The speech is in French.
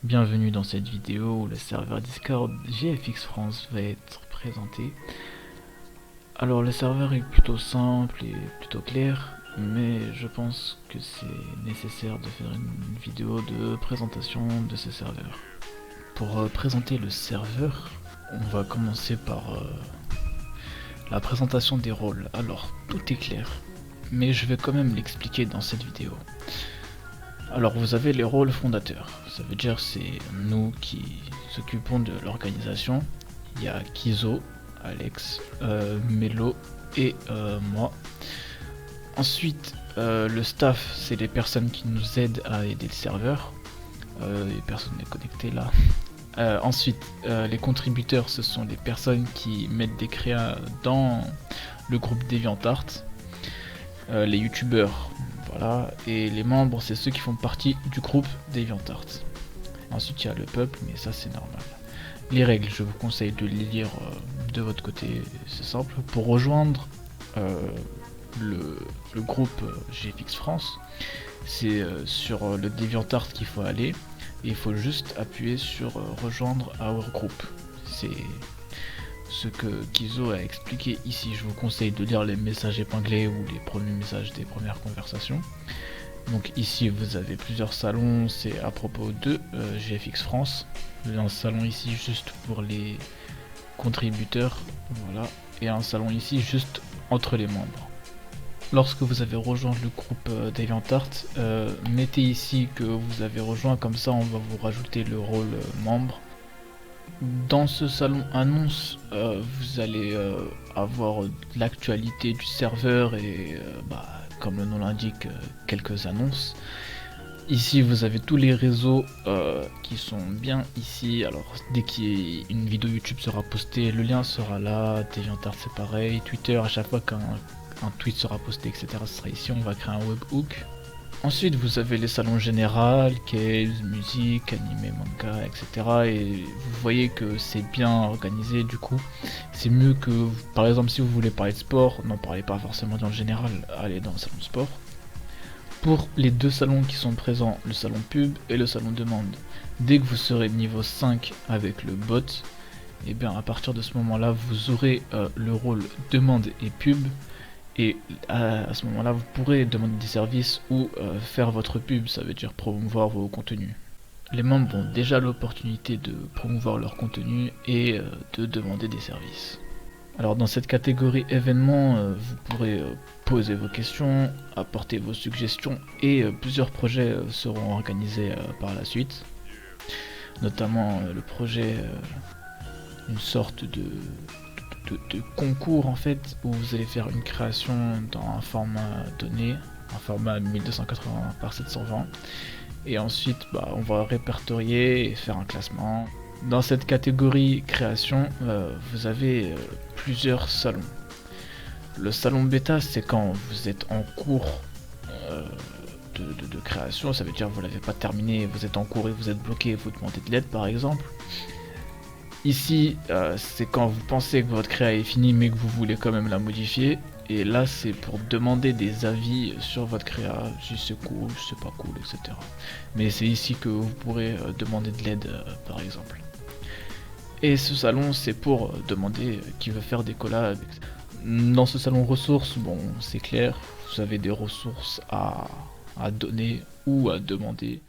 Bienvenue dans cette vidéo où le serveur Discord GFX France va être présenté. Alors le serveur est plutôt simple et plutôt clair, mais je pense que c'est nécessaire de faire une vidéo de présentation de ce serveur. Pour présenter le serveur, on va commencer par la présentation des rôles. Alors tout est clair, mais je vais quand même l'expliquer dans cette vidéo. Alors vous avez les rôles fondateurs, ça veut dire c'est nous qui s'occupons de l'organisation. Il y a Kizo, Alex, Melo et moi. Ensuite le staff, c'est les personnes qui nous aident à aider le serveur. Les personnes connectées là. Ensuite les contributeurs, ce sont les personnes qui mettent des créas dans le groupe DeviantArt. Les youtubeurs, voilà, et les membres, c'est ceux qui font partie du groupe DeviantArt. Ensuite il y a le peuple, mais ça c'est normal. Les règles, je vous conseille de les lire de votre côté, c'est simple. Pour rejoindre le groupe GFX France, c'est sur le DeviantArt qu'il faut aller, et il faut juste appuyer sur rejoindre our group. C'est ce que Kizo a expliqué ici. Je vous conseille de lire les messages épinglés ou les premiers messages des premières conversations. Donc ici vous avez plusieurs salons, c'est à propos de GFX France. Vous avez un salon ici juste pour les contributeurs, voilà, et un salon ici juste entre les membres. Lorsque vous avez rejoint le groupe DeviantArt, mettez ici que vous avez rejoint, comme ça on va vous rajouter le rôle membre. Dans ce salon annonce, vous allez avoir l'actualité du serveur et comme le nom l'indique, quelques annonces. Ici vous avez tous les réseaux qui sont bien ici. Alors dès qu'une vidéo YouTube sera postée, le lien sera là. DeviantArt c'est pareil, Twitter, à chaque fois qu'un tweet sera posté, etc. ce sera ici. On va créer un webhook. Ensuite vous avez les salons généraux, games, musique, animé, manga, etc. Et vous voyez que c'est bien organisé. Du coup c'est mieux que, par exemple, si vous voulez parler de sport, n'en parlez pas forcément dans le général, allez dans le salon sport. Pour les deux salons qui sont présents, le salon pub et le salon demande, dès que vous serez niveau 5 avec le bot, et bien à partir de ce moment là vous aurez le rôle demande et pub. Et à ce moment là vous pourrez demander des services ou faire votre pub, ça veut dire promouvoir vos contenus. Les membres ont déjà l'opportunité de promouvoir leur contenu et de demander des services. Alors dans cette catégorie événements, vous pourrez poser vos questions, apporter vos suggestions, et plusieurs projets seront organisés par la suite. Notamment le projet, une sorte de concours en fait, où vous allez faire une création dans un format donné, un format 1280 par 720, et ensuite on va répertorier et faire un classement. Dans cette catégorie création, vous avez plusieurs salons. Le salon bêta, c'est quand vous êtes en cours de création, ça veut dire que vous l'avez pas terminé, vous êtes en cours et vous êtes bloqué, vous demandez de l'aide par exemple. Ici, c'est quand vous pensez que votre créa est finie mais que vous voulez quand même la modifier. Et là, c'est pour demander des avis sur votre créa, si c'est cool, si c'est pas cool, etc. Mais c'est ici que vous pourrez demander de l'aide, par exemple. Et ce salon, c'est pour demander qui veut faire des collabs. Dans ce salon ressources, bon, c'est clair, vous avez des ressources à donner ou à demander.